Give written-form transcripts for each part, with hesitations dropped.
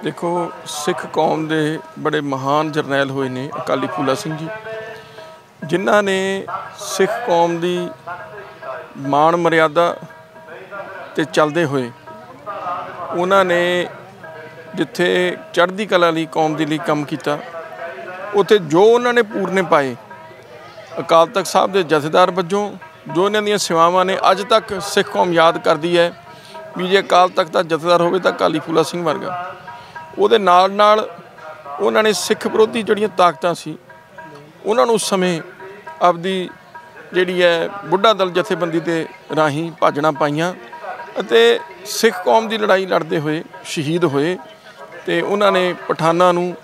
देखो सिख कौम के बड़े महान जरनैल हुए ने अकाली फूला सिंह जी, जिन्हों ने सिख कौम की मान मर्यादा ते चलते हुए उन्होंने जिथे चढ़ती कला ली कौम के लिए काम किया, उत्थे जो उन्होंने पूरने पाए अकाल तख्त साहब के जथेदार वजों जो इन्हां दी सेवावां ने अज तक सिख कौम याद करती है भी जे अकाल तख्त का जथेदार होवे तां अकाली फूला सिंह वर्गा। ਉਹਦੇ ਨਾਲ ਉਹਨਾਂ ਨੇ सिख विरोधी ਜਿਹੜੀਆਂ ਤਾਕਤਾਂ ਸੀ ਉਹਨਾਂ ਨੂੰ ਉਸ ਸਮੇਂ ਆਪਦੀ ਜਿਹੜੀ ਹੈ ਬੁੱਢਾ ਦਲ ਜਥੇਬੰਦੀ ਦੇ ਰਾਹੀਂ ਭਾਜਣਾ ਪਾਈਆਂ ਅਤੇ ਸਿੱਖ ਕੌਮ ਦੀ ਲੜਾਈ ਲੜਦੇ ਹੋਏ ਸ਼ਹੀਦ ਹੋਏ ਤੇ ਉਹਨਾਂ ਨੇ ਪਠਾਨਾਂ ਨੂੰ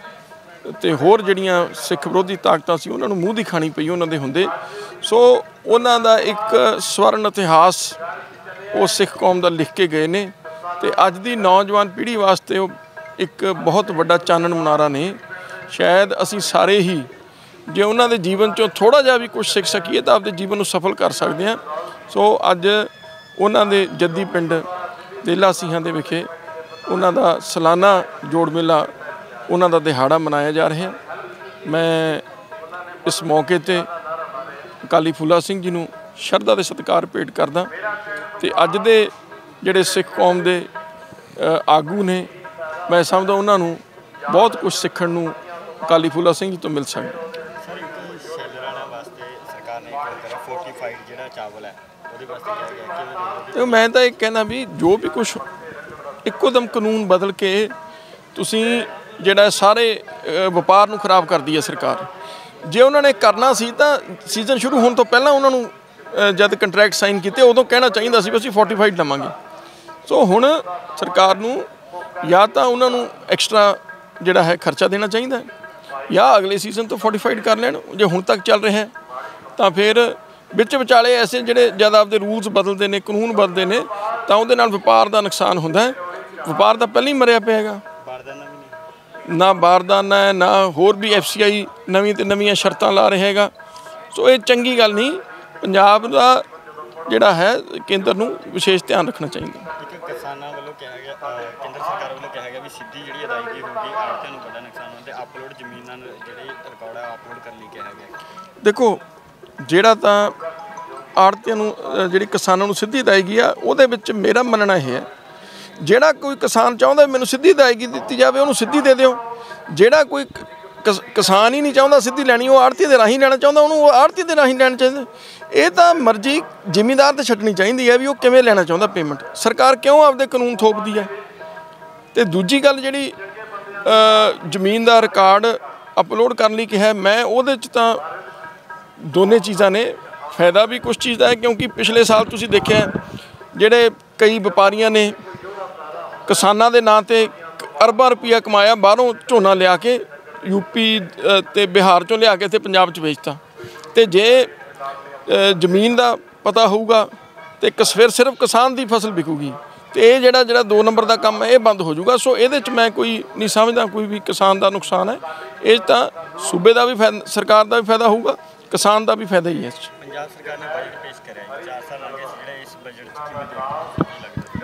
ਤੇ ਹੋਰ ਜਿਹੜੀਆਂ ਸਿੱਖ ਵਿਰੋਧੀ ਤਾਕਤਾਂ ਸੀ ਉਹਨਾਂ ਨੂੰ ਮੂੰਹ ਦੀ ਖਾਣੀ ਪਈ ਉਹਨਾਂ ਦੇ ਹੁੰਦੇ। ਸੋ ਉਹਨਾਂ ਦਾ ਇੱਕ ਸਵਰਨ ਇਤਿਹਾਸ ਉਹ ਸਿੱਖ ਕੌਮ ਦਾ ਲਿਖ ਕੇ ਗਏ ਨੇ ਤੇ ਅੱਜ ਦੀ ਨੌਜਵਾਨ ਪੀੜ੍ਹੀ ਵਾਸਤੇ ਉਹ एक बहुत वड्डा चानन मुनारा ने। शायद असी सारे ही जे उन्होंने जीवन चो थोड़ा जा भी कुछ सीख सकीए तो आपके जीवन को सफल कर सकते हैं। सो अज उन्होंने जद्दी पिंड देला सिंहां दे विखे उन्हों का सालाना जोड़ मेला उन्हों का दिहाड़ा मनाया जा रहा है। मैं इस मौके पर अकाली फूला सिंह जी नूं शरधा दे सत्कार भेंट करदा ते अज दे जिहड़े सिख कौम के आगू ने मैं समझदा उन्होंने बहुत कुछ सीखण नूं अकाली फूला सिंह जी तो मिल सकता। तो मैं तो एक कहना भी जो भी कुछ इक्को दम कानून बदल के तुसीं जिहड़ा सारे वपार नूं खराब कर दी है सरकार। जे उन्होंने करना सी तां सीजन शुरू होने तो पहला उन्होंने जब कंट्रैक्ट साइन किए उदों कहना चाहिए सी असीं फोर्टिफाइड लवांगे। सो हुण सरकार नूं या तो उन्होंने एक्सट्रा जोड़ा है खर्चा देना चाहिए या अगले सीजन तो फोर्टिफाइड कर लैन। जो हुण तक चल रहा है तो फिर बिच विचाले ऐसे जोड़े जब आपके रूल्स बदलते हैं कानून बदलते हैं तो वो व्यापार का नुकसान होता है। व्यापार तो पहले ही मरिया पेगा, ना बारदाना है ना होर भी FCI नवीं तो नवीं शर्तां ला रहा है। सो ये चंगी गल नहीं। पंजाब का जोड़ा है केंद्र नूं विशेष ध्यान रखना चाहिए। केंद्र सरकार वालों कहा गया भी सीधी जी अदायगी होगी आड़तियों को बड़ा नुकसान होता है अपलोड जमीन जो रिकॉर्ड है अपलोड करने कहा गया। देखो ਜਿਹੜਾ ਤਾਂ ਆੜਤੀਆਂ ਨੂੰ ਜਿਹੜੀ ਕਿਸਾਨਾਂ ਨੂੰ ਸਿੱਧੀ ਅਦਾਇਗੀ ਆ ਉਹਦੇ ਵਿੱਚ ਮੇਰਾ ਮੰਨਣਾ ਇਹ ਹੈ ਜਿਹੜਾ ਕੋਈ ਕਿਸਾਨ ਚਾਹੁੰਦਾ ਮੈਨੂੰ ਸਿੱਧੀ ਅਦਾਇਗੀ ਦਿੱਤੀ ਜਾਵੇ ਉਹਨੂੰ ਸਿੱਧੀ ਦੇ ਦਿਓ। ਜਿਹੜਾ ਕੋਈ ਕਿਸਾਨ ਹੀ ਨਹੀਂ ਚਾਹੁੰਦਾ ਸਿੱਧੀ ਲੈਣੀ ਉਹ ਆੜਤੀ ਦੇ ਰਾਹੀਂ ਲੈਣਾ ਚਾਹੁੰਦਾ ਉਹਨੂੰ ਆੜਤੀ ਦੇ ਰਾਹੀਂ ਲੈਣਾ ਚਾਹੀਦਾ। ਇਹ ਤਾਂ ਮਰਜ਼ੀ ਜ਼ਿਮੀਂਦਾਰ ਤੇ ਛੱਡਣੀ ਚਾਹੀਦੀ ਹੈ ਵੀ ਉਹ ਕਿਵੇਂ ਲੈਣਾ ਚਾਹੁੰਦਾ ਪੇਮੈਂਟ। ਸਰਕਾਰ ਕਿਉਂ ਆਪਦੇ ਕਾਨੂੰਨ ਥੋਪਦੀ ਹੈ। ਤੇ ਦੂਜੀ ਗੱਲ ਜਿਹੜੀ ਜ਼ਮੀਨ ਦਾ ਰਿਕਾਰਡ ਅਪਲੋਡ ਕਰਨ ਲਈ ਕਿਹਾ ਮੈਂ ਉਹਦੇ 'ਚ ਤਾਂ ਦੋਨੇ ਚੀਜ਼ਾਂ ਨੇ। ਫਾਇਦਾ ਵੀ ਕੁਛ ਚੀਜ਼ ਦਾ ਹੈ ਕਿਉਂਕਿ ਪਿਛਲੇ ਸਾਲ ਤੁਸੀਂ ਦੇਖਿਆ ਜਿਹੜੇ ਕਈ ਵਪਾਰੀਆਂ ਨੇ ਕਿਸਾਨਾਂ ਦੇ ਨਾਂ 'ਤੇ ਅਰਬਾਂ ਰੁਪਈਆ ਕਮਾਇਆ ਬਾਹਰੋਂ ਝੋਨਾ ਲਿਆ ਕੇ UP ਤੇ ਬਿਹਾਰ 'ਚੋਂ ਲਿਆ ਕੇ ਇੱਥੇ ਪੰਜਾਬ 'ਚ ਵੇਚਤਾ। ਤੇ ਜੇ ਜ਼ਮੀਨ ਦਾ ਪਤਾ ਹੋਊਗਾ ਤੇ ਫਿਰ ਸਿਰਫ ਕਿਸਾਨ ਦੀ ਫਸਲ ਵਿਕੂਗੀ ਤੇ ਇਹ ਜਿਹੜਾ 2 ਨੰਬਰ ਦਾ ਕੰਮ ਹੈ ਇਹ ਬੰਦ ਹੋ ਜਾਊਗਾ। ਸੋ ਇਹਦੇ 'ਚ ਮੈਂ ਕੋਈ ਨਹੀਂ ਸਮਝਦਾ ਕੋਈ ਵੀ ਕਿਸਾਨ ਦਾ ਨੁਕਸਾਨ ਹੈ। ਇਹ ਤਾਂ ਸੂਬੇ ਦਾ ਵੀ ਸਰਕਾਰ ਦਾ ਵੀ ਫਾਇਦਾ ਹੋਊਗਾ किसान का भी फायदा ही है। पंजाब सरकार ने बजट पेश कराया 4 साल लगे इस बजट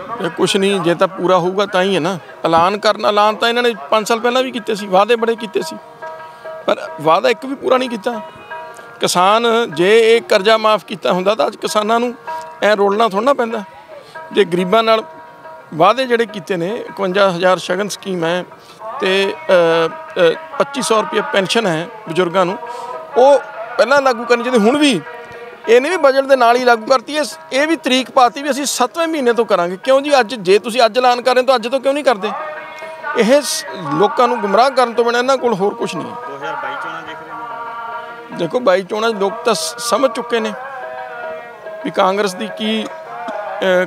किवें कुछ नहीं जे तो पूरा होगा तो ही है ना। ऐलान करना ऐलान तो इन्होंने 5 साल पहला भी किए सी वादे बड़े किए सी पर वादा एक भी पूरा नहीं किया। किसान जे एक कर्जा माफ़ किया होंदा तो अज किसानों ऐ रोलना थोड़ा ना पैंदा। जे गरीबां नाल वादे जिहड़े कीते ने 51,000 शगन स्कीम है तो 2500 रुपये पेनशन है बजुर्गों को पहला लागू करनी चाहिए। हुण भी इन्हें भी बजट के नाल ही लागू करती है। ये भी तरीक पाती भी असीं 7वें महीने तो करांगे। क्यों जी अज जे तुसीं अज ऐलान कर रहे हो तो अज तो क्यों नहीं करते। यह लोगों को गुमराह करने तो बिना इन्हां कोल होर कुछ नहीं है। 2022 चोणां देख रहे हैं। देखो 22 चोणां लोग तो समझ चुके हैं भी कांग्रेस की की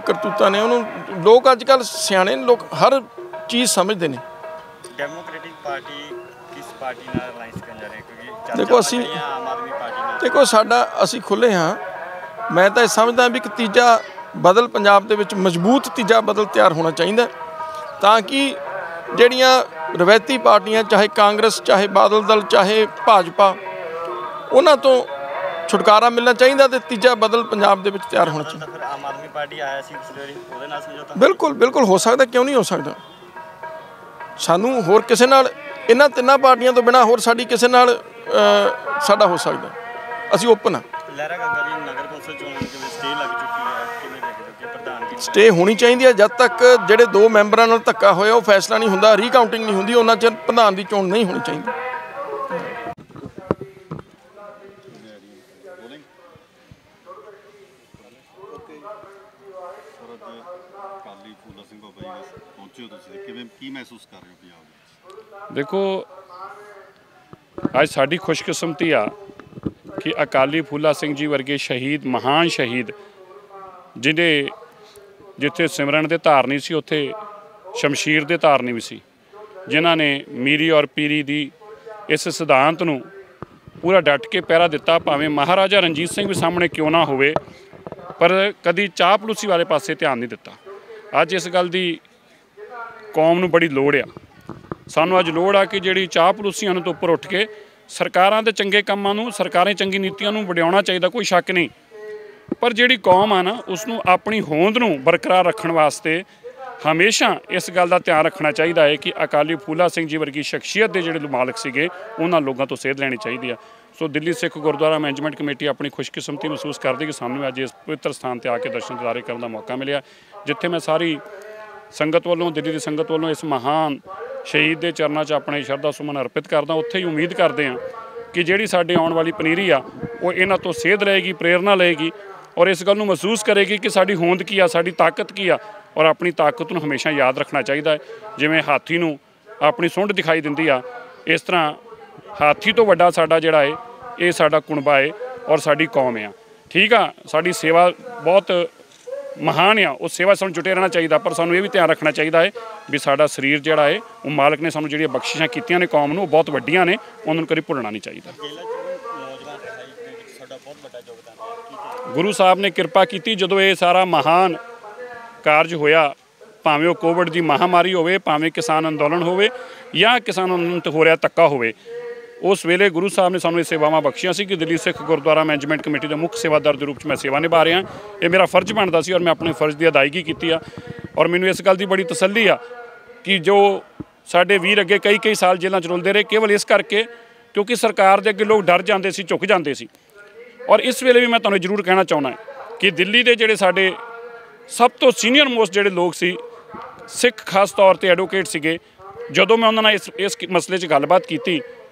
करतूतां ने। उन्होंने लोग अजकल सियाणे लोग हर चीज़ समझते हैं। डेमोक्रेटिक पार्टी किस पार्टी नाल अलायंस करन जा रहे हैं क्योंकि देखो असीं देखो साडा असीं खुले हाँ। मैं तो समझदा भी कि तीजा बदल पंजाब दे विच मजबूत तीजा बदल तैयार होना चाहिए ताकि जिहड़ियां रवायती पार्टियां चाहे कांग्रेस चाहे बादल दल चाहे भाजपा उन्हां तो छुटकारा मिलना चाहिए तो तीजा बदल पंजाब दे विच तैयार होना चाहिए। आम आदमी पार्टी आया सी पिछले वारी ओहदे नाल समझौता बिल्कुल बिल्कुल हो सकता क्यों नहीं हो सकता। ਸਾਨੂੰ ਹੋਰ ਕਿਸੇ ਨਾਲ ਇਹਨਾਂ ਤਿੰਨਾਂ ਪਾਰਟੀਆਂ ਤੋਂ ਬਿਨਾਂ ਹੋਰ ਸਾਡੀ ਕਿਸੇ ਨਾਲ ਸਾਡਾ ਹੋ ਸਕਦਾ, ਅਸੀਂ ਓਪਨ ਆ। ਲਹਿਰਾ ਗਾਗਾ ਦੀ ਨਗਰ ਕੌਂਸਲ ਚੋਣਾਂ ਜਿਵੇਂ ਸਟੇ ਲੱਗ ਚੁੱਕੀ ਹੈ, ਕਿਵੇਂ ਦੇਖਦੇ ਹੋ ਕਿ ਪ੍ਰਧਾਨਗੀ ਸਟੇ ਹੋਣੀ ਚਾਹੀਦੀ ਹੈ। ਜਦ ਤੱਕ ਜਿਹੜੇ 2 ਮੈਂਬਰਾਂ ਨਾਲ ਧੱਕਾ ਹੋਇਆ ਉਹ ਫੈਸਲਾ ਨਹੀਂ ਹੁੰਦਾ, ਰੀਕਾਊਂਟਿੰਗ ਨਹੀਂ ਹੁੰਦੀ, ਉਹਨਾਂ ਚਿਰ ਪ੍ਰਧਾਨ ਦੀ ਚੋਣ ਨਹੀਂ ਹੋਣੀ ਚਾਹੀਦੀ। ਅਕਾਲੀ ਫੂਲਾ ਸਿੰਘ ਬਾਬਾ ਜੀ ਪਹੁੰਚੇ ਹੋ ਤੁਸੀਂ, ਕਿਵੇਂ ਕੀ ਮਹਿਸੂਸ ਕਰ ਰਹੇ ਹੋ ਪੰਜਾਬ ਵਿੱਚ? ਦੇਖੋ, ਅੱਜ ਸਾਡੀ ਖੁਸ਼ਕਿਸਮਤੀ ਆ ਕਿ ਅਕਾਲੀ ਫੂਲਾ ਸਿੰਘ ਜੀ ਵਰਗੇ ਸ਼ਹੀਦ, ਮਹਾਨ ਸ਼ਹੀਦ, ਜਿਹਦੇ ਜਿੱਥੇ ਸਿਮਰਨ ਦੇ ਧਾਰਨੀ ਸੀ ਉੱਥੇ ਸ਼ਮਸ਼ੀਰ ਦੇ ਧਾਰਨੀ ਵੀ ਸੀ, ਜਿਨ੍ਹਾਂ ਨੇ ਮੀਰੀ ਔਰ ਪੀਰੀ ਦੀ ਇਸ ਸਿਧਾਂਤ ਨੂੰ ਪੂਰਾ ਡਟ ਕੇ ਪਹਿਰਾ ਦਿੱਤਾ। ਭਾਵੇਂ ਮਹਾਰਾਜਾ ਰਣਜੀਤ ਸਿੰਘ ਵੀ ਸਾਹਮਣੇ ਕਿਉਂ ਨਾ ਹੋਵੇ, ਪਰ ਕਦੀ ਚਾਪਲੂਸੀ ਵਾਲੇ ਪਾਸੇ ਧਿਆਨ ਨਹੀਂ ਦਿੱਤਾ। ਅੱਜ ਇਸ ਗੱਲ ਦੀ ਕੌਮ ਨੂੰ ਬੜੀ ਲੋੜ ਆ। ਸਾਨੂੰ ਅੱਜ ਲੋੜ ਆ ਕਿ ਜਿਹੜੀ ਚਾਪਲੂਸੀਆਂ ਨੂੰ ਤੋਂ ਉੱਪਰ ਉੱਠ ਕੇ ਸਰਕਾਰਾਂ ਦੇ ਚੰਗੇ ਕੰਮਾਂ ਨੂੰ, ਸਰਕਾਰਾਂ ਚੰਗੀ ਨੀਤੀਆਂ ਨੂੰ ਵਡਿਆਉਣਾ ਚਾਹੀਦਾ, ਕੋਈ ਸ਼ੱਕ ਨਹੀਂ। ਪਰ ਜਿਹੜੀ ਕੌਮ ਆ ਨਾ, ਉਸ ਨੂੰ ਆਪਣੀ ਹੋਂਦ ਨੂੰ ਬਰਕਰਾਰ ਰੱਖਣ ਵਾਸਤੇ ਹਮੇਸ਼ਾ ਇਸ ਗੱਲ ਦਾ ਧਿਆਨ ਰੱਖਣਾ ਚਾਹੀਦਾ ਹੈ ਕਿ ਅਕਾਲੀ ਫੂਲਾ ਸਿੰਘ ਜੀ ਵਰਗੀ ਸ਼ਖਸੀਅਤ ਦੇ ਜਿਹੜੇ ਮਾਲਕ ਸੀਗੇ, ਉਹਨਾਂ ਲੋਕਾਂ ਤੋਂ ਸੇਧ ਲੈਣੀ ਚਾਹੀਦੀ ਆ। ਸੋ ਦਿੱਲੀ ਸਿੱਖ ਗੁਰਦੁਆਰਾ ਮੈਨੇਜਮੈਂਟ ਕਮੇਟੀ ਆਪਣੀ ਖੁਸ਼ਕਿਸਮਤੀ ਮਹਿਸੂਸ ਕਰਦੀ ਕਿ ਸਾਨੂੰ ਅੱਜ ਇਸ ਪਵਿੱਤਰ ਸਥਾਨ 'ਤੇ ਆ ਕੇ ਦਰਸ਼ਨ ਦਿਦਾਰੇ ਕਰਨ ਦਾ ਮੌਕਾ ਮਿਲਿਆ, ਜਿੱਥੇ ਮੈਂ ਸਾਰੀ ਸੰਗਤ ਵੱਲੋਂ, ਦਿੱਲੀ ਦੀ ਸੰਗਤ ਵੱਲੋਂ ਇਸ ਮਹਾਨ ਸ਼ਹੀਦ ਦੇ ਚਰਨਾਂ 'ਚ ਆਪਣੇ ਸ਼ਰਧਾ ਸੁਮਨ ਅਰਪਿਤ ਕਰਦਾ। ਉੱਥੇ ਹੀ ਉਮੀਦ ਕਰਦੇ ਹਾਂ ਕਿ ਜਿਹੜੀ ਸਾਡੇ ਆਉਣ ਵਾਲੀ ਪਨੀਰੀ ਆ ਉਹ ਇਹਨਾਂ ਤੋਂ ਸੇਧ ਲਏਗੀ, ਪ੍ਰੇਰਨਾ ਲਏਗੀ ਔਰ ਇਸ ਗੱਲ ਨੂੰ ਮਹਿਸੂਸ ਕਰੇਗੀ ਕਿ ਸਾਡੀ ਹੋਂਦ ਕੀ ਆ, ਸਾਡੀ ਤਾਕਤ ਕੀ ਆ, ਔਰ ਆਪਣੀ ਤਾਕਤ ਨੂੰ ਹਮੇਸ਼ਾ ਯਾਦ ਰੱਖਣਾ ਚਾਹੀਦਾ ਹੈ। ਜਿਵੇਂ ਹਾਥੀ ਨੂੰ ਆਪਣੀ ਸੁੰਡ ਦਿਖਾਈ ਦਿੰਦੀ ਆ, ਇਸ ਤਰ੍ਹਾਂ ਹਾਥੀ ਤੋਂ ਵੱਡਾ ਸਾਡਾ ਜਿਹੜਾ ਹੈ ਇਹ ਸਾਡਾ ਕੁਣਬਾ ਹੈ ਔਰ ਸਾਡੀ ਕੌਮ ਆ। ਠੀਕ ਆ, ਸਾਡੀ ਸੇਵਾ ਬਹੁਤ ਮਹਾਨ ਆ, ਉਹ ਸੇਵਾ ਸਾਨੂੰ ਜੁਟੇ ਰਹਿਣਾ ਚਾਹੀਦਾ, ਪਰ ਸਾਨੂੰ ਇਹ ਵੀ ਧਿਆਨ ਰੱਖਣਾ ਚਾਹੀਦਾ ਹੈ ਵੀ ਸਾਡਾ ਸਰੀਰ ਜਿਹੜਾ ਹੈ ਉਹ ਮਾਲਕ ਨੇ ਸਾਨੂੰ ਜਿਹੜੀਆਂ ਬਖਸ਼ਿਸ਼ਾਂ ਕੀਤੀਆਂ ਨੇ ਕੌਮ ਨੂੰ, ਉਹ ਬਹੁਤ ਵੱਡੀਆਂ ਨੇ, ਉਹਨਾਂ ਨੂੰ ਕਦੇ ਭੁੱਲਣਾ ਨਹੀਂ ਚਾਹੀਦਾ। ਗੁਰੂ ਸਾਹਿਬ ਨੇ ਕਿਰਪਾ ਕੀਤੀ ਜਦੋਂ ਇਹ ਸਾਰਾ ਮਹਾਨ ਕਾਰਜ ਹੋਇਆ, ਭਾਵੇਂ ਉਹ ਕੋਵਿਡ ਦੀ ਮਹਾਮਾਰੀ ਹੋਵੇ, ਭਾਵੇਂ ਕਿਸਾਨ ਅੰਦੋਲਨ ਹੋਵੇ ਜਾਂ ਕਿਸਾਨ ਅੰਦੋਲਨ 'ਤੇ ਹੋ ਰਿਹਾ ਧੱਕਾ ਹੋਵੇ, ਉਸ ਵੇਲੇ ਗੁਰੂ ਸਾਹਿਬ ਨੇ ਸਾਨੂੰ ਇਹ ਸੇਵਾਵਾਂ ਬਖਸ਼ੀਆਂ ਸੀ ਕਿ ਦਿੱਲੀ ਸਿੱਖ ਗੁਰਦੁਆਰਾ ਮੈਨੇਜਮੈਂਟ ਕਮੇਟੀ ਦੇ ਮੁੱਖ ਸੇਵਾਦਾਰ ਦੇ ਰੂਪ 'ਚ ਮੈਂ ਸੇਵਾ ਨਿਭਾ ਰਿਹਾ। ਇਹ ਮੇਰਾ ਫਰਜ਼ ਬਣਦਾ ਸੀ ਔਰ ਮੈਂ ਆਪਣੇ ਫਰਜ਼ ਦੀ ਅਦਾਇਗੀ ਕੀਤੀ ਆ। ਔਰ ਮੈਨੂੰ ਇਸ ਗੱਲ ਦੀ ਬੜੀ ਤਸੱਲੀ ਆ ਕਿ ਜੋ ਸਾਡੇ ਵੀਰ ਅੱਗੇ ਕਈ ਸਾਲ ਜੇਲ੍ਹਾਂ 'ਚ ਰੁਲਦੇ ਰਹੇ, ਕੇਵਲ ਇਸ ਕਰਕੇ ਕਿਉਂਕਿ ਸਰਕਾਰ ਦੇ ਅੱਗੇ ਲੋਕ ਡਰ ਜਾਂਦੇ ਸੀ, ਝੁਕ ਜਾਂਦੇ ਸੀ। ਔਰ ਇਸ ਵੇਲੇ ਵੀ ਮੈਂ ਤੁਹਾਨੂੰ ਜ਼ਰੂਰ ਕਹਿਣਾ ਚਾਹੁੰਦਾ ਕਿ ਦਿੱਲੀ ਦੇ ਜਿਹੜੇ ਸਾਡੇ ਸਭ ਤੋਂ ਸੀਨੀਅਰ ਮੋਸਟ ਜਿਹੜੇ ਲੋਕ ਸੀ, ਸਿੱਖ ਖਾਸ ਤੌਰ 'ਤੇ ਐਡਵੋਕੇਟ ਸੀਗੇ, ਜਦੋਂ ਮੈਂ ਉਹਨਾਂ ਨਾਲ ਇਸ ਮਸਲੇ 'ਚ ਗੱਲਬਾਤ ਕੀਤੀ,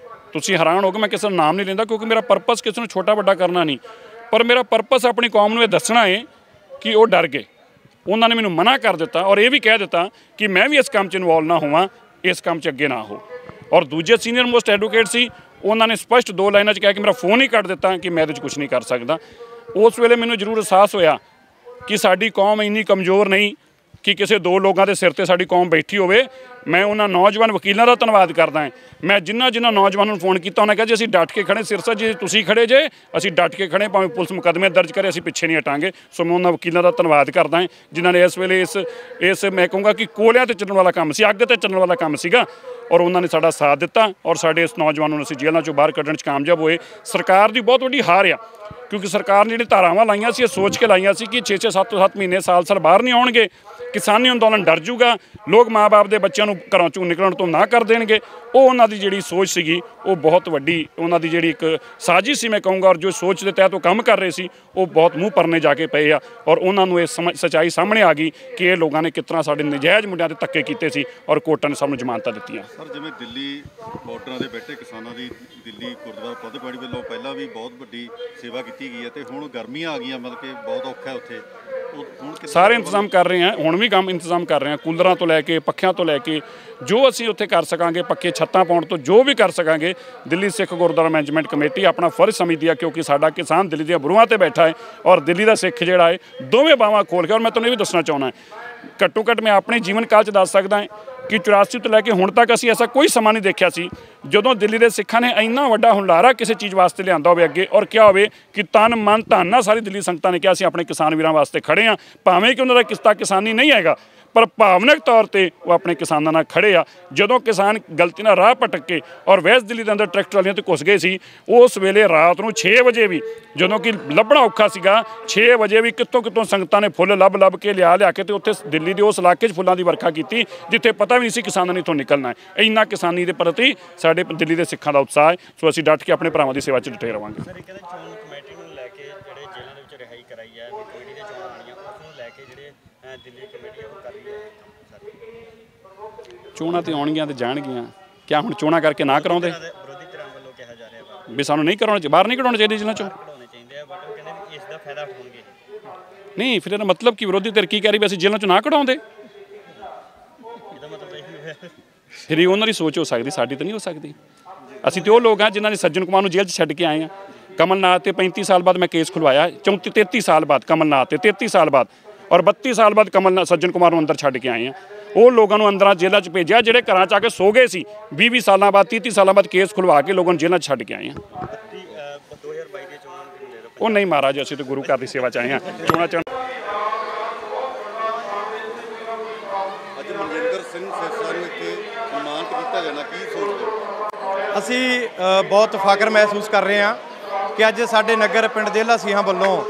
ਤੁਸੀਂ ਹੈਰਾਨ ਹੋ ਗਏ। ਮੈਂ ਕਿਸੇ ਦਾ ਨਾਮ ਨਹੀਂ ਲੈਂਦਾ ਕਿਉਂਕਿ ਮੇਰਾ ਪਰਪਸ ਕਿਸੇ ਨੂੰ ਛੋਟਾ ਵੱਡਾ ਕਰਨਾ ਨਹੀਂ, ਪਰ ਮੇਰਾ ਪਰਪਸ ਆਪਣੀ ਕੌਮ ਨੂੰ ਇਹ ਦੱਸਣਾ ਹੈ ਕਿ ਉਹ ਡਰ ਗਏ। ਉਹਨਾਂ ਨੇ ਮੈਨੂੰ ਮਨਾ ਕਰ ਦਿੱਤਾ ਔਰ ਇਹ ਵੀ ਕਹਿ ਦਿੱਤਾ ਕਿ ਮੈਂ ਵੀ ਇਸ ਕੰਮ 'ਚ ਇਨਵੋਲਵ ਨਾ ਹੋਵਾਂ, ਇਸ ਕੰਮ 'ਚ ਅੱਗੇ ਨਾ ਹੋ। ਔਰ ਦੂਜੇ ਸੀਨੀਅਰ ਮੋਸਟ ਐਡਵੋਕੇਟ ਸੀ, ਉਹਨਾਂ ਨੇ ਸਪਸ਼ਟ 2 ਲਾਈਨਾਂ 'ਚ ਕਹਿ ਕੇ ਮੇਰਾ ਫੋਨ ਹੀ ਕੱਟ ਦਿੱਤਾ ਕਿ ਮੈਂ ਇਹਦੇ 'ਚ ਕੁਛ ਨਹੀਂ ਕਰ ਸਕਦਾ। ਉਸ ਵੇਲੇ ਮੈਨੂੰ ਜ਼ਰੂਰ ਅਹਿਸਾਸ ਹੋਇਆ ਕਿ ਸਾਡੀ ਕੌਮ ਇੰਨੀ ਕਮਜ਼ੋਰ ਨਹੀਂ ਕਿ ਕਿਸੇ 2 ਲੋਕਾਂ ਦੇ ਸਿਰ 'ਤੇ ਸਾਡੀ ਕੌਮ ਬੈਠੀ ਹੋਵੇ। ਮੈਂ ਉਹਨਾਂ ਨੌਜਵਾਨ ਵਕੀਲਾਂ ਦਾ ਧੰਨਵਾਦ ਕਰਦਾ ਹਾਂ। ਮੈਂ ਜਿਨ੍ਹਾਂ ਨੌਜਵਾਨਾਂ ਨੂੰ ਫੋਨ ਕੀਤਾ, ਉਹਨਾਂ ਕਿਹਾ ਜੀ ਅਸੀਂ ਡਟ ਕੇ ਖੜੇ, ਸਿਰਸਾ ਜੀ ਤੁਸੀਂ ਖੜੇ ਜੇ, ਅਸੀਂ ਡਟ ਕੇ ਖੜੇ, ਭਾਵੇਂ ਪੁਲਿਸ ਮੁਕੱਦਮੇ ਦਰਜ ਕਰੇ, ਅਸੀਂ ਪਿੱਛੇ ਨਹੀਂ ਹਟਾਂਗੇ। ਸੋ ਮੈਂ ਉਹਨਾਂ ਵਕੀਲਾਂ ਦਾ ਧੰਨਵਾਦ ਕਰਦਾ ਹਾਂ ਜਿਨ੍ਹਾਂ ਨੇ ਇਸ ਵੇਲੇ ਇਸ ਮੈਂ ਕਹੂੰਗਾ ਕਿ ਕੋਲਿਆਂ 'ਤੇ ਚੱਲਣ ਵਾਲਾ ਕੰਮ ਸੀ, ਅੱਗ 'ਤੇ ਚੱਲਣ ਵਾਲਾ ਕੰਮ ਸੀਗਾ, ਔਰ ਉਹਨਾਂ ਨੇ ਸਾਡਾ ਸਾਥ ਦਿੱਤਾ ਔਰ ਸਾਡੇ ਇਸ ਨੌਜਵਾਨ ਨੂੰ ਅਸੀਂ ਜੇਲ੍ਹਾਂ 'ਚੋਂ ਬਾਹਰ ਕੱਢਣ 'ਚ ਕਾਮਯਾਬ ਹੋਏ। ਸਰਕਾਰ ਦੀ ਬਹੁਤ ਵੱਡੀ ਹਾਰ ਆ ਕਿਉਂਕਿ ਸਰਕਾਰ ਨੇ ਜਿਹੜੀ ਧਾਰਾਵਾਂ ਲਾਈਆਂ ਸੀ, ਇਹ ਸੋਚ ਕੇ ਲਾਈਆਂ ਸੀ ਕਿ 6-6, 7-7 ਮਹੀਨੇ, ਸਾਲ ਬਾਹਰ ਨਹੀਂ ਆਉਣਗੇ, ਕਿਸਾਨੀ ਅੰਦੋਲਨ ਡਰ ਜੂਗਾ, ਲੋਕ ਮਾਂ-ਬਾਪ ਦੇ ਬੱਚਿਆਂ ਨੂੰ ਘਰਾਂ 'ਚੋਂ ਨਿਕਲਣ ਤੋਂ ਨਾ ਕਰ ਦੇਣਗੇ। ਉਹ ਉਹਨਾਂ ਦੀ ਜਿਹੜੀ ਸੋਚ ਸੀਗੀ ਉਹ ਬਹੁਤ ਵੱਡੀ, ਉਹਨਾਂ ਦੀ ਜਿਹੜੀ ਇੱਕ ਸਾਜ਼ਿਸ਼ ਸੀ ਮੈਂ ਕਹੂੰਗਾ, ਔਰ ਜੋ ਸੋਚ ਦੇ ਤਹਿਤ ਉਹ ਕੰਮ ਕਰ ਰਹੇ ਸੀ ਉਹ ਬਹੁਤ ਮੂੰਹ ਪਰਨੇ ਜਾ ਕੇ ਪਏ ਆ। ਔਰ ਉਹਨਾਂ ਨੂੰ ਇਹ ਸੱਚਾਈ ਸਾਹਮਣੇ ਆ ਗਈ ਕਿ ਇਹ ਲੋਕਾਂ ਨੇ ਕਿਸ ਤਰ੍ਹਾਂ ਸਾਡੇ ਨਜਾਇਜ਼ ਮੁੰਡਿਆਂ 'ਤੇ ਧੱਕੇ ਕੀਤੇ ਸੀ ਔਰ ਕੋਰਟਾਂ ਨੇ ਸਭ ਨੂੰ ਜ਼ਮਾਨਤਾਂ ਦਿੱਤੀਆਂ। ਸਰ, ਜਿਵੇਂ ਦਿੱਲੀ ਬਾਰਡਰਾਂ ਦੇ ਬੈਠੇ ਕਿਸਾਨਾਂ ਦੀ ਦਿੱਲੀ ਗੁਰਦੁਆਰਾ ਪੌਦੇਪਾੜੀ ਵੱਲੋਂ ਪਹਿਲਾਂ ਵੀ ਬਹੁਤ ਵੱਡੀ ਸੇਵਾ ਕੀਤੀ ਗਈ ਹੈ ਤੇ ਹੁਣ ਗਰਮੀਆਂ ਆ ਗਈਆਂ, ਮਤਲਬ ਕਿ ਬਹੁਤ ਔਖਾ ਉੱਥੇ, ਸਾਰੇ ਇੰਤਜ਼ਾਮ ਕਰ ਰਹੇ ਹਾਂ, ਹੁਣ ਵੀ ਕੰਮ ਇੰਤਜ਼ਾਮ ਕਰ ਰਹੇ ਹਾਂ, ਕੂਲਰਾਂ ਤੋਂ ਲੈ ਕੇ ਪੱਖਿਆਂ ਤੋਂ ਲੈ ਕੇ ਜੋ ਅਸੀਂ ਉੱਥੇ ਕਰ ਸਕਾਂਗੇ, ਪੱਕੇ ਛੱਤਾਂ ਪਾਉਣ ਤੋਂ ਜੋ ਵੀ ਕਰ ਸਕਾਂਗੇ। ਦਿੱਲੀ ਸਿੱਖ ਗੁਰਦੁਆਰਾ ਮੈਨੇਜਮੈਂਟ ਕਮੇਟੀ ਆਪਣਾ ਫਰਜ਼ ਸਮਝਦੀ ਹੈ ਕਿਉਂਕਿ ਸਾਡਾ ਕਿਸਾਨ ਦਿੱਲੀ ਦੀਆਂ ਬਰੂਹਾਂ 'ਤੇ ਬੈਠਾ ਹੈ ਔਰ ਦਿੱਲੀ ਦਾ ਸਿੱਖ ਜਿਹੜਾ ਹੈ ਦੋਵੇਂ ਬਾਹਾਂ ਖੋਲ੍ਹ ਕੇ। ਔਰ ਮੈਂ ਤੁਹਾਨੂੰ ਇਹ ਵੀ ਦੱਸਣਾ ਚਾਹੁੰਦਾ, ਘੱਟੋ ਘੱਟ ਮੈਂ ਆਪਣੇ ਜੀਵਨ ਕਾਲ 'ਚ ਦੱਸ ਸਕਦਾ ਕਿ 84 ਤੋਂ ਲੈ ਕੇ ਹੁਣ ਤੱਕ ਅਸੀਂ ਐਸਾ ਕੋਈ ਸਮਾਂ ਨਹੀਂ ਦੇਖਿਆ ਸੀ ਜਦੋਂ ਦਿੱਲੀ ਦੇ ਸਿੱਖਾਂ ਨੇ ਇੰਨਾ ਵੱਡਾ ਹੁੰਡਾਰਾ ਕਿਸੇ ਚੀਜ਼ ਵਾਸਤੇ ਲਿਆਂਦਾ ਹੋਵੇ ਅੱਗੇ, ਔਰ ਕਿਹਾ ਹੋਵੇ ਕਿ ਤਨ ਮਨ ਧਨ ਨਾਲ ਸਾਰੀ ਦਿੱਲੀ ਸੰਗਤਾਂ ਨੇ ਕਿਹਾ ਅਸੀਂ ਆਪਣੇ ਕਿਸਾਨ ਵੀਰਾਂ ਵਾਸਤੇ ਖੜੇ ਹਾਂ, ਭਾਵੇਂ ਕਿ ਉਹਨਾਂ ਦਾ ਕਿਸਤਾ ਕਿਸਾਨੀ ਨਹੀਂ ਹੈਗਾ, ਪਰ ਭਾਵਨਿਕ ਤੌਰ ਤੇ ਉਹ ਆਪਣੇ ਕਿਸਾਨਾਂ ਨਾਲ ਖੜੇ ਆ। ਜਦੋਂ ਕਿਸਾਨ ਗਲਤੀ ਨਾਲ ਰਾਹ ਭਟਕ ਕੇ ਔਰ ਵੈਸਟ ਦਿੱਲੀ ਦੇ ਅੰਦਰ ਟਰੈਕਟਰ ਵਾਲੀਆਂ ਤੇ ਘੁਸ ਗਏ ਸੀ, ਉਸ ਵੇਲੇ ਰਾਤ ਨੂੰ 6 ਵਜੇ ਵੀ ਜਦੋਂ ਕਿ ਲੱਭਣਾ ਔਖਾ ਸੀਗਾ, 6 ਵਜੇ ਵੀ ਕਿਤੋਂ ਸੰਗਤਾਂ ਨੇ ਫੁੱਲ ਲੱਭ ਕੇ ਲਿਆ ਕੇ ਤੇ ਉੱਥੇ ਦਿੱਲੀ ਦੇ ਉਸ ਇਲਾਕੇ 'ਚ ਫੁੱਲਾਂ ਦੀ ਵਰਖਾ ਕੀਤੀ ਜਿੱਥੇ ਪਤਾ ਵੀ ਨਹੀਂ ਸੀ ਕਿਸਾਨਾਂ ਨੇ ਇੱਥੋਂ ਨਿਕਲਣਾ ਹੈ। ਇੰਨਾ ਕਿਸਾਨੀ ਦੇ ਪ੍ਰਤੀ ਸਾਡੇ ਦਿੱਲੀ ਦੇ ਸਿੱਖਾਂ ਦਾ ਉਤਸ਼ਾਹ ਹੈ। ਸੋ ਅਸੀਂ ਡਟ ਕੇ ਆਪਣੇ ਭਰਾਵਾਂ ਦੀ ਸੇਵਾ 'ਚ ਡਟੇ ਰਹਾਂਗੇ। ਸਰ, ਇਹ ਕਹਿੰਦੇ ਚੋਣ ਕਮੇਟੀ ਨੂੰ ਲੈ ਕੇ ਜਿਹੜੇ ਜੇਲ੍ਹਾਂ ਦੇ ਵਿੱਚ ਰਿਹਾਈ ਕਰਾਈ ਹੈ, ਕਮੇਟੀ ਦੀਆਂ ਚੋਣਾਂ ਆਉਣੀਆਂ, ਉਸ ਨੂੰ ਲੈ ਕੇ ਜਿਹੜੇ ਦਿੱਲੀ ਕਮੇਟੀ ਉਹ ਕਰ ਰਹੀ ਹੈ। ਚੋਣਾਂ ਤੇ ਆਉਣਗੀਆਂ ਤੇ ਜਾਣਗੀਆਂ, ਕਿਆ ਹੁਣ ਚੋਣਾਂ ਕਰਕੇ ਨਾ ਕਰਾਉਂਦੇ? ਵਿਰੋਧੀ ਧਿਰਾਂ ਵੱਲੋਂ ਕਿਹਾ ਜਾ ਰਿਹਾ ਵੀ ਸਾਨੂੰ ਨਹੀਂ ਕਰਾਉਣਾ, ਬਾਹਰ ਨਹੀਂ ਕਢਾਉਣੇ ਚਾਹੀਦੇ ਜਿਨ੍ਹਾਂ ਚੋਂ। ਕਢਾਉਣੇ ਚਾਹੀਦੇ ਆ, ਬਟ ਉਹ ਕਹਿੰਦੇ ਵੀ ਇਸ ਦਾ ਫਾਇਦਾ ਉਠਾਉਣਗੇ। ਨਹੀਂ, ਫਿਰ ਇਹਦਾ ਮਤਲਬ ਕਿ ਵਿਰੋਧੀ ਧਿਰ ਕੀ ਕਹਿ ਰਹੀ ਵੀ ਅਸੀਂ ਜੇਲ੍ਹਾਂ ਚੋਂ ਨਾ ਕਢਾਉਂਦੇ? ਇਹਦਾ ਮਤਲਬ ਇਹ ਨਹੀਂ ਹੈ। ਫਿਰ ਉਹਨਾਂ ਦੀ ਸੋਚ ਹੋ ਸਕਦੀ, ਸਾਡੀ ਤਾਂ ਨਹੀਂ ਹੋ ਸਕਦੀ। ਅਸੀਂ ਤੇ ਉਹ ਲੋਕ ਹਾਂ ਜਿਨ੍ਹਾਂ ਨੇ ਸੱਜਣ ਕੁਮਾਰ ਨੂੰ ਜੇਲ੍ਹ 'ਚ ਛੱਡ ਕੇ ਆਏ ਹਾਂ। ਕਮਲਨਾਥ ਤੇ 35 ਸਾਲ ਬਾਅਦ ਮੈਂ ਕੇਸ ਖੁਲਵਾਇਆ, 33 ਸਾਲ ਬਾਅਦ ਕਮਲਨਾਥ ਤੇ 33 ਸਾਲ ਬਾਅਦ, ਔਰ 32 ਸਾਲ ਬਾਅਦ ਸੱਜਣ ਕੁਮਾਰ ਨੂੰ ਅੰਦਰ ਛੱਡ ਕੇ ਆਏ ਹਾਂ। ਉਹ ਲੋਕਾਂ ਨੂੰ ਅੰਦਰਾਂ ਜੇਲ੍ਹਾਂ 'ਚ ਭੇਜਿਆ ਜਿਹੜੇ ਘਰਾਂ 'ਚ ਆ ਕੇ ਸੋ ਗਏ ਸੀ। 20 ਸਾਲਾਂ ਬਾਅਦ 30 ਸਾਲਾਂ ਬਾਅਦ ਕੇਸ ਖੁਲਵਾ ਕੇ ਲੋਕਾਂ ਨੂੰ ਜੇਲ੍ਹਾਂ 'ਚ ਛੱਡ ਕੇ ਆਏ ਹਾਂ। 2022 ਦੀਆਂ ਚੋਣਾਂ ਨੂੰ ਕਿਵੇਂ ਦੇ ਰਹੇ ਹੋ? ਉਹ ਨਹੀਂ ਮਹਾਰਾਜ, ਅਸੀਂ ਤਾਂ ਗੁਰੂ ਘਰ ਦੀ ਸੇਵਾ 'ਚ ਆਏ ਹਾਂ। ਚੋਣਾਂ ਅੱਜ ਮਨਜਿੰਦਰ ਸਿੰਘ ਸਿਰਸਾ ਨੂੰ ਇੱਥੇ ਸਨਮਾਨਿਤ ਕੀਤਾ ਜਾਣਾ, ਕੀ ਸੋਚਦੇ ਹੋ? ਅਸੀਂ ਬਹੁਤ ਫਖਰ ਮਹਿਸੂਸ ਕਰ ਰਹੇ ਹਾਂ ਕਿ ਅੱਜ ਸਾਡੇ ਨਗਰ ਪਿੰਡ ਦੇਲਾ ਸੀਹਾਂ ਵੱਲੋਂ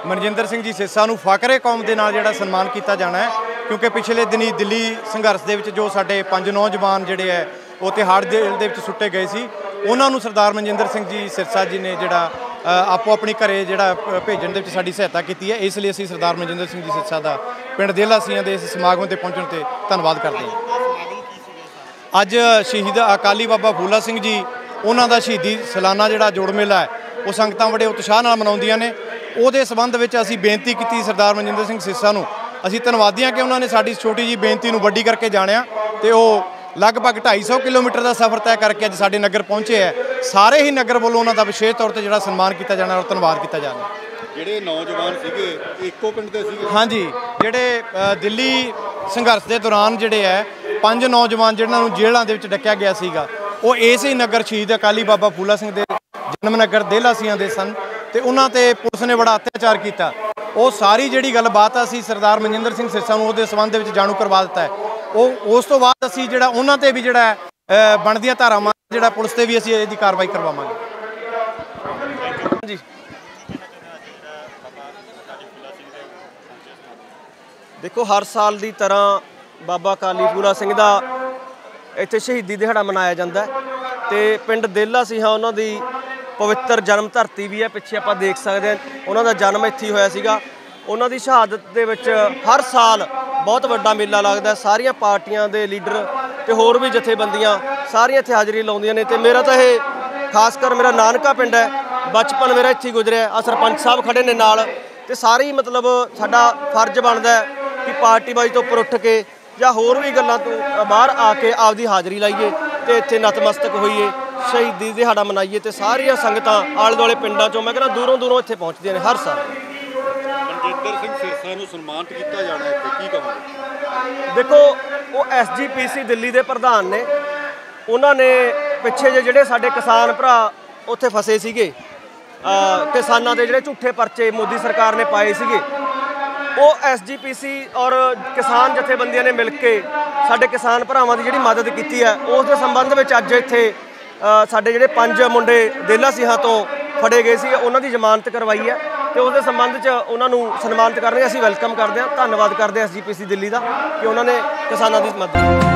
ਮਨਜਿੰਦਰ ਸਿੰਘ ਜੀ ਸਿਰਸਾ ਨੂੰ ਫਖਰੇ ਕੌਮ ਦੇ ਨਾਲ ਜਿਹੜਾ ਸਨਮਾਨ ਕੀਤਾ ਜਾਣਾ ਹੈ। ਕਿਉਂਕਿ ਪਿਛਲੇ ਦਿਨੀ ਦਿੱਲੀ ਸੰਘਰਸ਼ ਦੇ ਵਿੱਚ ਜੋ ਸਾਡੇ 5 ਨੌਜਵਾਨ ਜਿਹੜੇ ਹੈ ਉਹ ਤਿਹਾੜ ਜੇਲ੍ਹ ਦੇ ਵਿੱਚ ਸੁੱਟੇ ਗਏ ਸੀ, ਉਹਨਾਂ ਨੂੰ ਸਰਦਾਰ ਮਨਜਿੰਦਰ ਸਿੰਘ ਜੀ ਸਿਰਸਾ ਜੀ ਨੇ ਜਿਹੜਾ ਆਪੋ ਆਪਣੀ ਘਰੇ ਜਿਹੜਾ ਭੇਜਣ ਦੇ ਵਿੱਚ ਸਾਡੀ ਸਹਾਇਤਾ ਕੀਤੀ ਹੈ। ਇਸ ਲਈ ਅਸੀਂ ਸਰਦਾਰ ਮਨਜਿੰਦਰ ਸਿੰਘ ਜੀ ਸਿਰਸਾ ਦਾ ਪਿੰਡ ਦੇਲਾ ਸੀਹਾਂ ਦੇ ਇਸ ਸਮਾਗਮ ਤੇ ਪਹੁੰਚਣ ਤੇ ਧੰਨਵਾਦ ਕਰਦੇ ਹਾਂ। ਅੱਜ ਸ਼ਹੀਦ ਅਕਾਲੀ ਬਾਬਾ ਫੂਲਾ ਸਿੰਘ ਜੀ ਉਹਨਾਂ ਦਾ ਸ਼ਹੀਦੀ ਸਾਲਾਨਾ ਜਿਹੜਾ ਜੋੜ ਮੇਲਾ ਹੈ ਉਹ ਸੰਗਤਾਂ ਬੜੇ ਉਤਸ਼ਾਹ ਨਾਲ ਮਨਾਉਂਦੀਆਂ ਨੇ। ਉਹਦੇ ਸੰਬੰਧ ਵਿੱਚ ਅਸੀਂ ਬੇਨਤੀ ਕੀਤੀ ਸਰਦਾਰ ਮਨਜਿੰਦਰ ਸਿੰਘ ਸਿਰਸਾ ਨੂੰ। ਅਸੀਂ ਧੰਨਵਾਦੀ ਹਾਂ ਕਿ ਉਹਨਾਂ ਨੇ ਸਾਡੀ ਛੋਟੀ ਜਿਹੀ ਬੇਨਤੀ ਨੂੰ ਵੱਡੀ ਕਰਕੇ ਜਾਣਿਆ ਤੇ ਉਹ ਲਗਭਗ 250 ਕਿਲੋਮੀਟਰ ਦਾ ਸਫ਼ਰ ਤੈਅ ਕਰਕੇ ਅੱਜ ਸਾਡੇ ਨਗਰ ਪਹੁੰਚੇ ਹੈ। ਸਾਰੇ ਹੀ ਨਗਰ ਵੱਲੋਂ ਉਹਨਾਂ ਦਾ ਵਿਸ਼ੇਸ਼ ਤੌਰ ਤੇ ਜਿਹੜਾ ਸਨਮਾਨ ਕੀਤਾ ਜਾਣਾ ਔਰ ਧੰਨਵਾਦ ਕੀਤਾ ਜਾਣਾ। ਜਿਹੜੇ ਨੌਜਵਾਨ ਸੀਗੇ ਇੱਕੋ ਪਿੰਡ ਦੇ ਸੀਗੇ? ਹਾਂਜੀ, ਜਿਹੜੇ ਦਿੱਲੀ ਸੰਘਰਸ਼ ਦੇ ਦੌਰਾਨ ਜਿਹੜੇ ਹੈ 5 ਨੌਜਵਾਨ ਜਿਹਨਾਂ ਨੂੰ ਜੇਲ੍ਹਾਂ ਦੇ ਵਿੱਚ ਡੱਕਿਆ ਗਿਆ ਸੀਗਾ, ਉਹ ਇਸੇ ਨਗਰ ਸ਼ਹੀਦ ਅਕਾਲੀ ਬਾਬਾ ਫੂਲਾ ਸਿੰਘ ਦੇ ਜਨਮ ਨਗਰ ਦੇਲਾ ਸੀਹਾਂ ਦੇ ਸਨ ਤੇ ਉਹਨਾਂ ਤੇ ਪੁਲਿਸ ਨੇ ਬੜਾ ਅਤਿਆਚਾਰ ਕੀਤਾ। ਉਹ ਸਾਰੀ ਜਿਹੜੀ ਗੱਲਬਾਤ ਆ ਅਸੀਂ ਸਰਦਾਰ ਮਨਜਿੰਦਰ ਸਿੰਘ ਸਿਰਸਾ ਨੂੰ ਉਹਦੇ ਸੰਬੰਧ ਦੇ ਵਿੱਚ ਜਾਣੂ ਕਰਵਾ ਦਿੱਤਾ ਹੈ। ਉਸ ਤੋਂ ਬਾਅਦ ਅਸੀਂ ਜਿਹੜਾ ਉਹਨਾਂ ਤੇ ਵੀ ਜਿਹੜਾ ਬਣਦੀਆਂ ਧਾਰਾਵਾਂ ਜਿਹੜਾ ਪੁਲਿਸ ਤੇ ਵੀ ਅਸੀਂ ਇਹਦੀ ਕਾਰਵਾਈ ਕਰਵਾਵਾਂਗੇ। ਜੀ ਦੇਖੋ, ਹਰ ਸਾਲ ਦੀ ਤਰ੍ਹਾਂ ਬਾਬਾ ਕਾਲੀ ਫੂਲਾ ਸਿੰਘ ਦਾ ਇੱਥੇ ਸ਼ਹੀਦੀ ਦਿਹਾੜਾ ਮਨਾਇਆ ਜਾਂਦਾ ਤੇ ਪਿੰਡ ਦੇਲਾ ਸੀਹਾਂ ਉਹਨਾਂ ਦੀ ਪਵਿੱਤਰ ਜਨਮ ਧਰਤੀ ਵੀ ਹੈ। ਪਿੱਛੇ ਆਪਾਂ ਦੇਖ ਸਕਦੇ ਹਾਂ ਉਹਨਾਂ ਦਾ ਜਨਮ ਇੱਥੇ ਹੋਇਆ ਸੀਗਾ। ਉਹਨਾਂ ਦੀ ਸ਼ਹਾਦਤ ਦੇ ਵਿੱਚ ਹਰ ਸਾਲ ਬਹੁਤ ਵੱਡਾ ਮੇਲਾ ਲੱਗਦਾ। ਸਾਰੀਆਂ ਪਾਰਟੀਆਂ ਦੇ ਲੀਡਰ ਤੇ ਹੋਰ ਵੀ ਜਥੇਬੰਦੀਆਂ ਸਾਰੀਆਂ ਇੱਥੇ ਹਾਜ਼ਰੀ ਲਾਉਂਦੀਆਂ ਨੇ। ਤੇ ਮੇਰਾ ਤਾਂ ਇਹ ਖਾਸ ਕਰ ਮੇਰਾ ਨਾਨਕਾ ਪਿੰਡ ਹੈ, ਬਚਪਨ ਮੇਰਾ ਇੱਥੇ ਗੁਜ਼ਰਿਆ। ਆ ਸਰਪੰਚ ਸਾਹਿਬ ਖੜੇ ਨੇ ਨਾਲ, ਤੇ ਸਾਰੇ ਹੀ ਮਤਲਬ ਸਾਡਾ ਫਰਜ਼ ਬਣਦਾ ਕਿ ਪਾਰਟੀਬਾਜ਼ੀ ਤੋਂ ਉੱਪਰ ਉੱਠ ਕੇ ਜਾਂ ਹੋਰ ਵੀ ਗੱਲਾਂ ਤੋਂ ਬਾਹਰ ਆ ਕੇ ਆਪਦੀ ਹਾਜ਼ਰੀ ਲਾਈਏ ਤੇ ਇੱਥੇ ਨਤਮਸਤਕ ਹੋਈਏ, ਸ਼ਹੀਦੀ ਦਿਹਾੜਾ ਮਨਾਈਏ। ਤੇ ਸਾਰੀਆਂ ਸੰਗਤਾਂ ਆਲੇ ਦੁਆਲੇ ਪਿੰਡਾਂ ਚੋਂ ਮੈਂ ਕਹਿੰਦਾ ਦੂਰੋਂ ਇੱਥੇ ਪਹੁੰਚਦੀਆਂ ਨੇ ਹਰ ਸਾਲ। ਮਨਜਿੰਦਰ ਸਿੰਘ ਸਿਰਸਾ ਨੂੰ ਸਨਮਾਨਿਤ ਕੀਤਾ ਜਾਣਾ, ਇੱਥੇ ਕੀ ਕਹੋਗੇ? ਦੇਖੋ, ਉਹ SGPC ਦਿੱਲੀ ਦੇ ਪ੍ਰਧਾਨ ਨੇ। ਉਹਨਾਂ ਨੇ ਪਿੱਛੇ ਜਿਹੜੇ ਸਾਡੇ ਕਿਸਾਨ ਭਰਾ ਉੱਥੇ ਫਸੇ ਸੀਗੇ, ਕਿਸਾਨਾਂ ਦੇ ਜਿਹੜੇ ਝੂਠੇ ਪਰਚੇ ਮੋਦੀ ਸਰਕਾਰ ਨੇ ਪਾਏ ਸੀਗੇ, ਉਹ SGPC ਔਰ ਕਿਸਾਨ ਜਥੇਬੰਦੀਆਂ ਨੇ ਮਿਲ ਕੇ ਸਾਡੇ ਕਿਸਾਨ ਭਰਾਵਾਂ ਦੀ ਜਿਹੜੀ ਮਦਦ ਕੀਤੀ ਹੈ। ਉਸ ਦੇ ਸੰਬੰਧ ਵਿੱਚ ਅੱਜ ਇੱਥੇ ਸਾਡੇ ਜਿਹੜੇ 5 ਮੁੰਡੇ ਦੇਲਾ ਸੀਹਾਂ ਤੋਂ ਫੜੇ ਗਏ ਸੀ, ਉਹਨਾਂ ਦੀ ਜ਼ਮਾਨਤ ਕਰਵਾਈ ਹੈ ਤੇ ਉਸ ਦੇ ਸੰਬੰਧ 'ਚ ਉਹਨਾਂ ਨੂੰ ਸਨਮਾਨਿਤ ਕਰਨਗੇ। ਅਸੀਂ ਵੈਲਕਮ ਕਰਦੇ ਹਾਂ, ਧੰਨਵਾਦ ਕਰਦੇ ਹਾਂ SGPC ਦਿੱਲੀ ਦਾ ਕਿ ਉਹਨਾਂ ਨੇ ਕਿਸਾਨਾਂ ਦੀ ਮਦਦ ਕੀਤੀ।